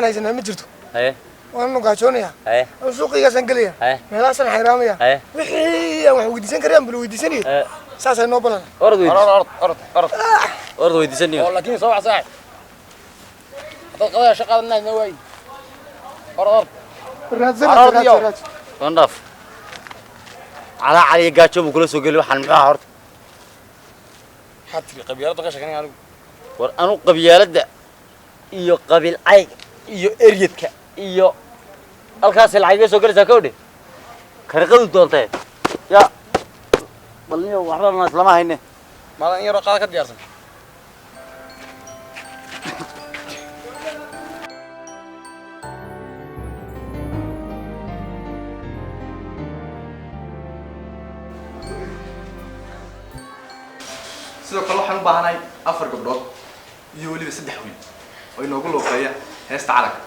هيسنا مجرتو ايه وانا قاجونيا ايه سوقيga san galiya meelasan xiraamaya wixii wax weydiisan karaan bal weydiisani saasay noo balan orod weydiisani laakiin soo wax saax dad qadaya shaqadana ma way orod raad wandaf ala cali gaajo buu kula soo gali waxaan maxaa horta xatri qabyaalada ka shaqeynaya anigu war anu qabyaalada iyo qabiil ay iyo eryadka iyo halkaas lacag soo galaysa koodhe karqadu doontay ya balniyo waxba ma islama hayne maadan yaro qaad ka diyaarsan sidoo kale waxaan u baahanahay 4 gabdhood iyo waliba 3 wiil oo inoogu looqeeya heesta calanka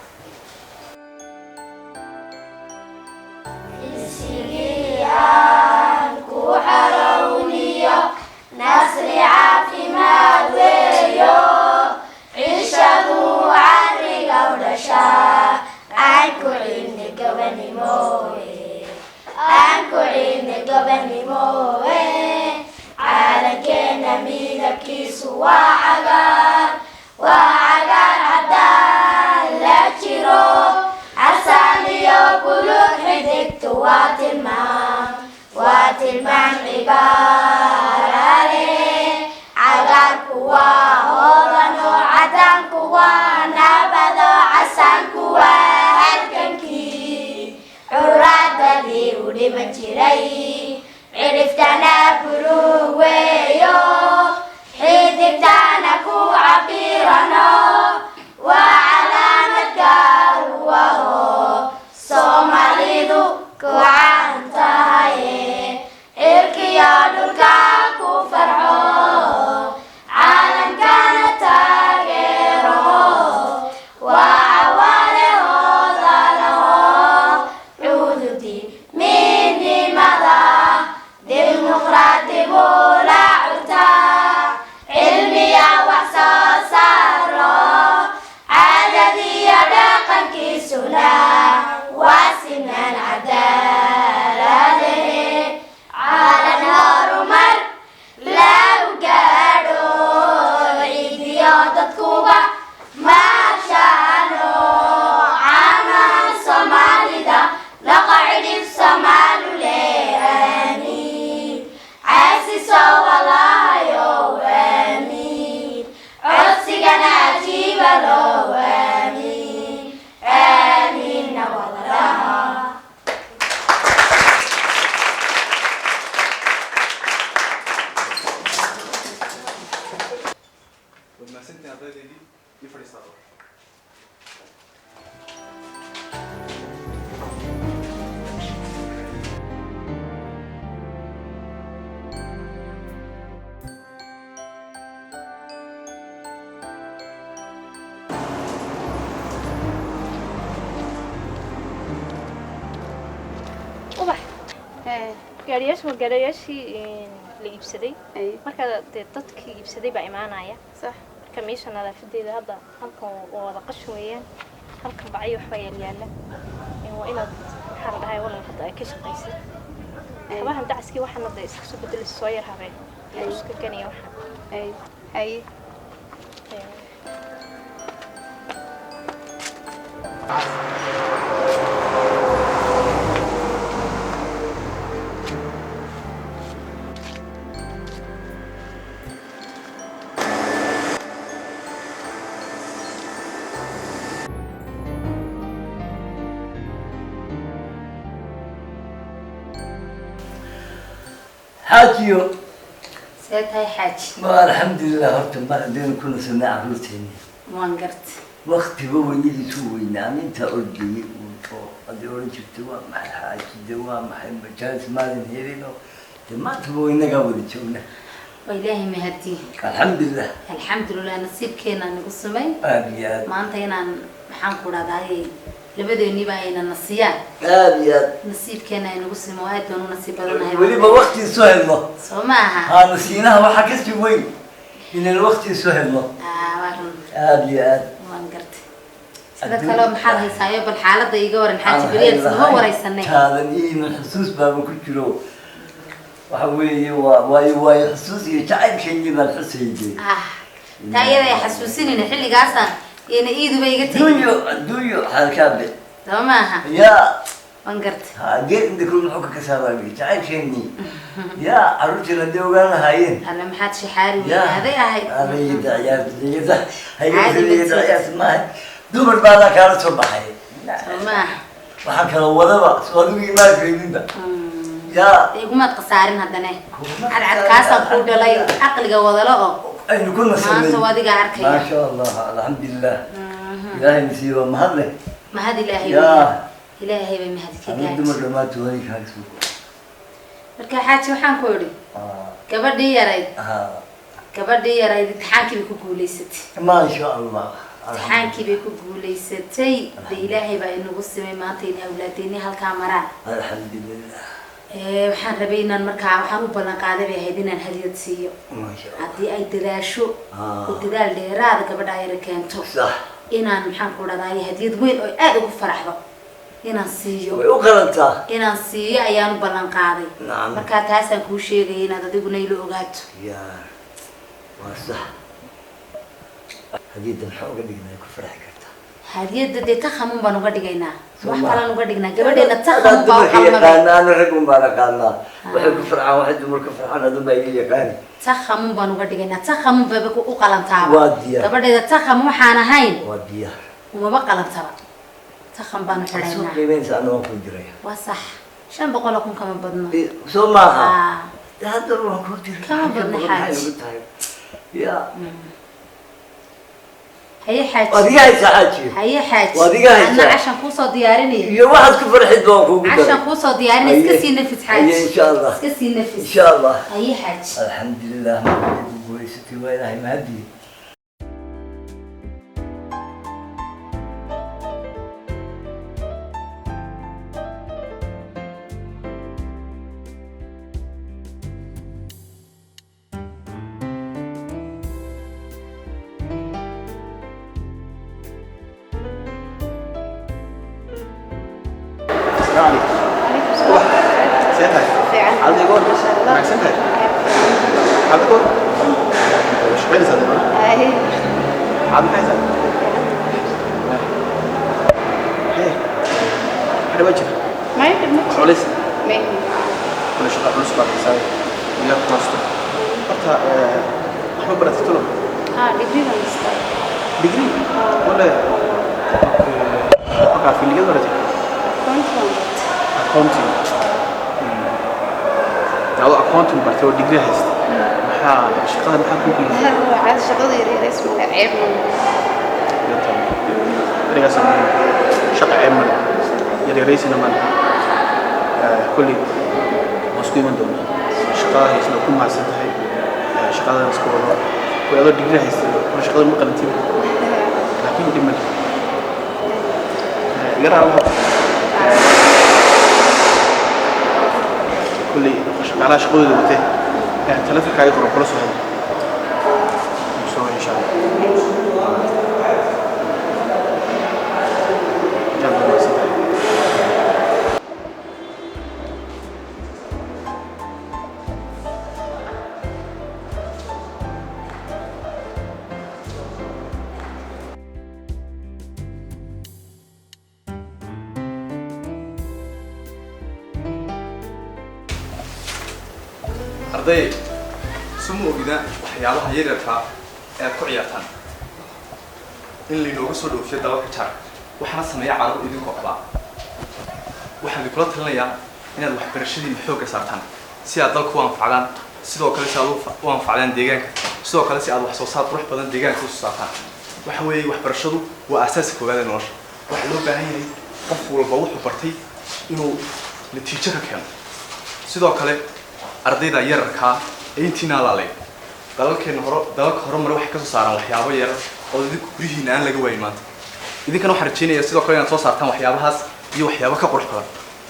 gaariyaashii la iibsaday marka dadkii iibsaday baa imaanaya sax marka meesha nadaafadeeda hadda halkan wada qashin weeyaan halkan bacay wax baa yaala waa inaad maxaa la dhahay walaal hadda ay ka shaqaysid waxaan dacaskii waxaan hadda iska soo bedelay soo yar habeen iska ganaya waxaan ay حاجيو سيتاي حاج والحمد لله هرت ما دين كنا سمع عروتين وانقرت وقت هو يجي سوي نعم انت قلبي ادور جبتوا مع الحاج دوا مع مجالس ما نهيرينو ما تبغوا انك ابو تشوفنا والله مهدي الحمد لله نصيب كينا نقسمي ابيات ما انت هنا maxaan ku raadayay labadeeni baa ayna nasiyaan nasiibkeena aynu qismo aad baan u nasiib badanahay wali ba waqti soo helno Soomaha nasiinaha waxa ka sii weyn in waqti soo helno waan aad waan gartay sida kale maxaad haysaayo bal xaaladda iga waran xaaji bariyeed ma waraysanay kaadan iyo xusuus baa ku jiro waxa weeye waa xusuus iyo jacaylkeedii baan xusaydey taayada xasuusinina xilligaasa ina iiduba iga tagay duuyo halkaabe tamaaha ya wangart geed inta kullu muxuu ka saabay jacaylkeedii ya arujina doogan lahaayeen alla maxaad shixaari weeyaaday ahay alayda ciyaartayda hay'adda ismaa dumar baa kala soo baxay tamaaha waxa kala wadaba soo imaan kaydinba ya iguma qasaarin hadane cad kaasa ku dhalay aqliga wadalo oo aynu ku nasanay maanta wadiga arkaya ma sha Allah alxamdulillah ilaahay nasiiba mahadle mahad ilaahay ya ilaahay bay mahad ka gaartay dumar dhamaad wadi kaagso marka xaaji waxaan ku yiri gabadhii yarayd imtixaankii ku guuleysatay ma sha Allah imtixaankii bay ku guuleysatay ilaahay baa inagu simay maanta in awlaadeeni halka maraan alxamdulillah waxaan rabay inaan markaa waxaan u ballan qaaday bay ahayd inaan hadiyad siiyo haddii ay dadaasho oo dadaal dheeraada gabadha ay keento inaan maxaan ku dhahdaa hadiyad weyn oo aad ugu faraxdo inaan siiyo way u qalantaa inaan siiyo ayaan u ballan qaaday markaa taasaan kuu sheegay inaad adiguna ila ogaato ya waa sax hadiyadda maxaa uga dhignaa ku faraxi kartaa hadiyadda dee takhamun baan uga dhigaynaa wax kalaan uga dhignaa gabadheena takhamun baa u yaqaanaan raggun baan aqaanaa waxay ku farxaan waxay dumarka farxaan adun baa iga yaqaani takhamun baan uga dhigaynaa takhamun baba u qalantaaba waa diyaar gabadheeda takham waxaan ahayn waa diyaar umaba qalantaba takham baan u xidhaynaa soo qiimeynsa anoo ku jiray waa sax 500 kun kama badno soo maaha hadda waan ku jiray kama badno xaaji ya هي حاجة وديها يساعدك هي حاجة وديها أنا عشان كوسو ديارني يا واحد كفر حدوان كوكو عشان كوسو ديارني اسكسي نفس حاجة إن شاء الله اسكسي نفس إن شاء الله هي حاجة الحمد لله ما بقول ستي وين هاي مهدي كل مسكين من دون شقاه يسمى كل ما سنتهي شقاه مسكونه ويقدر دقيقة يستوي وشقاه مقلتين لكن دم يقرأ الله كل شقاه شقاه دوته ثلاثة كاي يقرأ كل سؤال مسوي إن شاء الله arday sumu ogida waxyaabaha yaryarka ee ku ciyaartaan in laynooga soo dhoofiyo dalalka jaar waxaana sameeya carruur idinkoo qabaa waxaan idinkula talinayaa inaad waxbarashadiina xoogga saartaan si aad dalka u anfacdaan sidoo kale si aad u anfacdaan deegaanka sidoo kale si aad wax soo saar qurux badan deegaanka u soo saartaan waxa weeye waxbarashadu waa aasaaska koowaad ee nolosha waxaa loo baahan yahay qof walba wuxuu bartay inuu natiijo ka keeno sidoo kale ardayda yararka ee intiina laalay dalalka horumar waxay ka soo saaraan waxyaabo yar oo idinku gurihiina aan laga waayin maanta idinkana waxaan rajeynayaa sidoo kale inaad soo saartaan waxyaabahaas iyo waxyaabo ka qurux badan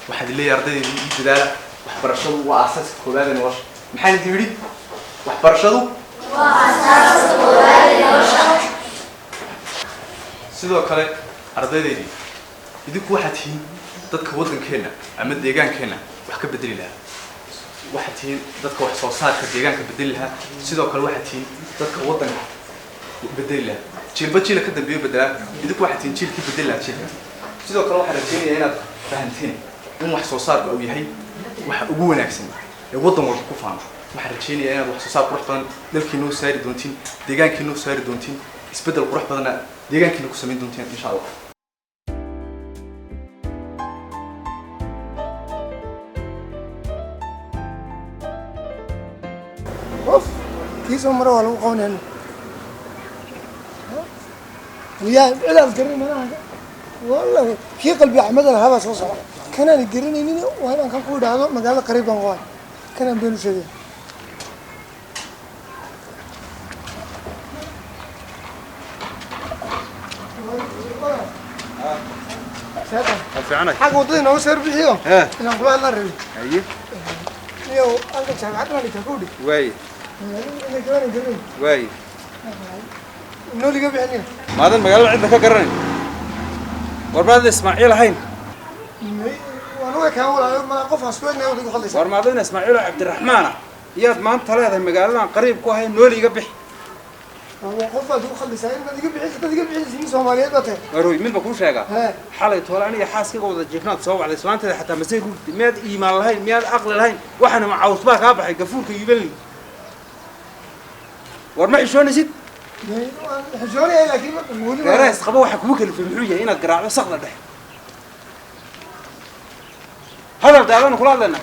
waxaad leeyahay ardayda iyo dadaala waxbarashadu waa aasaaska koowaad ee nolosha maxaan idin yidhi waxbarashadu waa aasaaska koowaad ee nolosha sidoo kale ardaydeedii idinku waxaad tihiin dadka waddankeena ama deegaankeena wax ka bedeli lahaa waxaad tihiin dadka wax soo saarka deegaanka bedeli lahaa sidoo kale waxaad tihiin dadka waddanka bedeli lahaa jiilba jiila ka dambeeyo bedelaa idinku waxaad tihiin jiilkii bedeli lahaa jiilka sidoo kale waxaan rajaynayaa inaad fahanteen in wax soo saarka uu yahay waxa ugu wanaagsan ee waddan walba ku faano waxaan rajaynayaa inaad wax soo saar qurux badan dalkiinoo saari doontiin deegaankiinoo saari doontiin isbeddel qurux badanna deegaankiina ku samayn doontiin insha allah كيسو مرة ولا وقون هنا ويا إلى القرن ما والله في قلبي أحمد الهوا صوصة كان القرن يني وأنا كان قول هذا مقالة قريبا واحد كان بينو شديد في عنك حق وطينا وسير بيهم ها إنهم قبل الله ربي أيه يو أنت شايف عدنا اللي تقولي واي أنا كمان القرن واي نولي قبل علينا ما هذا المقال عندك قرن ورماذا إسماعيل هين وأنا كان ولا ما قفها سوينا ودي خلص ورماذا إسماعيل عبد الرحمن ياد ما أنت هذا المقال قريب كوهين نولي قبح قفها دو خلص هاي ما دي قبل عيسى سوماليات بته روي من بكون شيء حالة طولانية حاسك وضع جفنات صوب على الإسلام تذا حتى مسير مياد إيمان لهين مياد عقل لهين وحنا مع عوصباك أبحي قفولك يبلي ورمعي شو نسيت حجوني لكن يا رايس خبوا حكوك اللي في المحوية هنا القراع وسقنا ده هذا بدأنا نقول لنا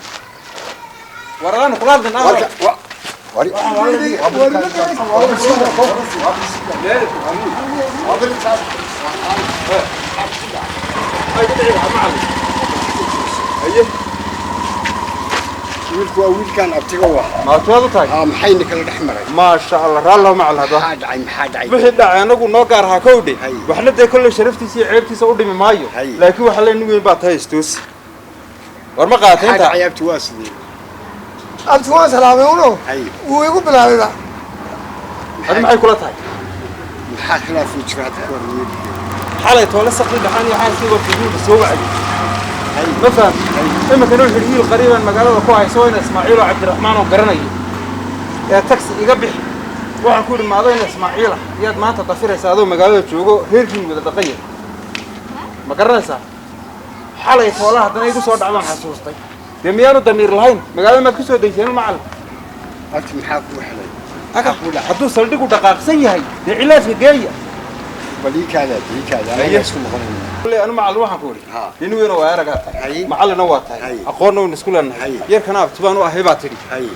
ورانا نقول لنا وري ويل كان أبتقوا ما توضتها محينك الأحمر ما شاء الله رالله مع هذا محاد وحي دعي أنو نوقارها كودي وحنا دي كل شرفتي سي عيبتي سأودي من مايو لكن وحلا نوين بات هايستوس ورما قاتين هذا عيب تواسدي أبتوان سلامي ونو ويقول بلا بلا هذا معي كلها تاي محاد خلاف وجهات كورنيل حالة ولا سقي دحاني حاسي وفيديو بس هو عادي ما فهم إما كانوا الحرير قريبا مقالة كوها يسوين إسماعيل وعبد الرحمن وقرني يا تاكسي يقبح waxaan ku yiri maadayna Ismaaciil yaad maanta dafiraysa adoo magaalada joogo heerkiin wada dhaqay ma garanaysaa xalay xoolaha hadana igu soo dhacdaan xasuustay damiyaanu damiir lahayn magaalada ma ku soo deyseen macal halka maxaa ku xalay aka kula haduu saldhigu dhaqaaqsan yahay cilaashka geeya وليكاذا أنا اسمه مغني. كله أنا مع الواحد كوري. لأنه وين ويا رجال. معلنا وقتها. أقولنا ونسكولنا. يركنا تبانو أهباتي.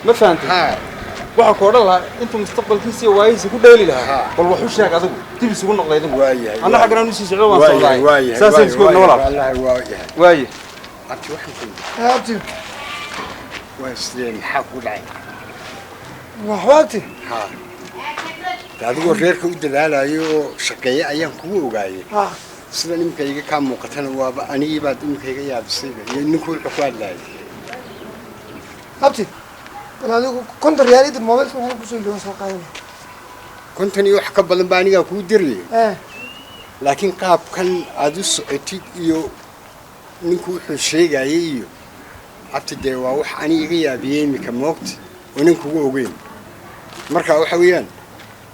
ما فهمت. waxaan ku oran lahaa inta mustaqbalkiisa waayis ku dheeli lahaa bal wuxuu sheegay adigu dib isugu noqdaydan ana xaqna uu sii socdo waan soo laay saasay isku noolaa waay abti waxaan ku abti waa isleen xaq u dhacay waxwaati adigu reerka u dadaalayo shaqeeye ayaan kugu ogaayay sida ninkayga ka muuqatana waaba aniga baad ninkayga yaabisay iyo ninku wuxuu ku hadlaayay abti أنا كنت ريالي الموبايل سمعنا بسوي له ساقين كنت أنا يحكي بدن بانيجا كودري لكن قاب كان أدوس أتيك يو نكو حشيء جايو أبتدي وأوح أنا يجي أبيين مكموقت ونكو وجين مركا وحويان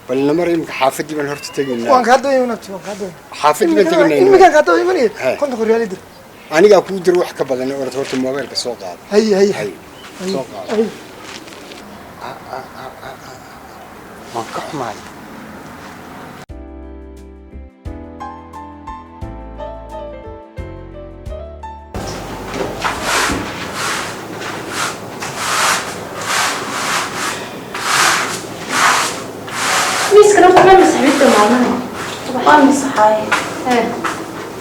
ولا مرة حافظي من هرت تجينا وان كاتو يمنتي وان كاتو حافظي من تجينا إن مكان كاتو يمني كنت ريالي در أنا جا كودري وحكي بدن ورت هرت الموبايل كسوق هذا هي سوق ما كحمل ميس كلام كمان مسحبيت معانا طبعا مسحاي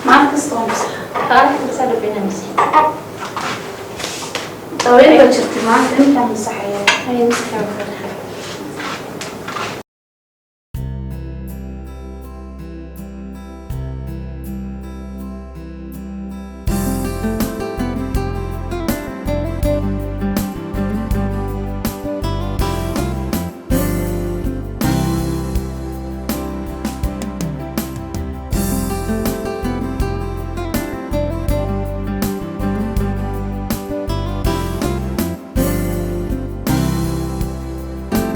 معك استوى مسحة تعرف بس أنا بينا مسحة طويل بتشتي معك أنت مسحة هي مسحة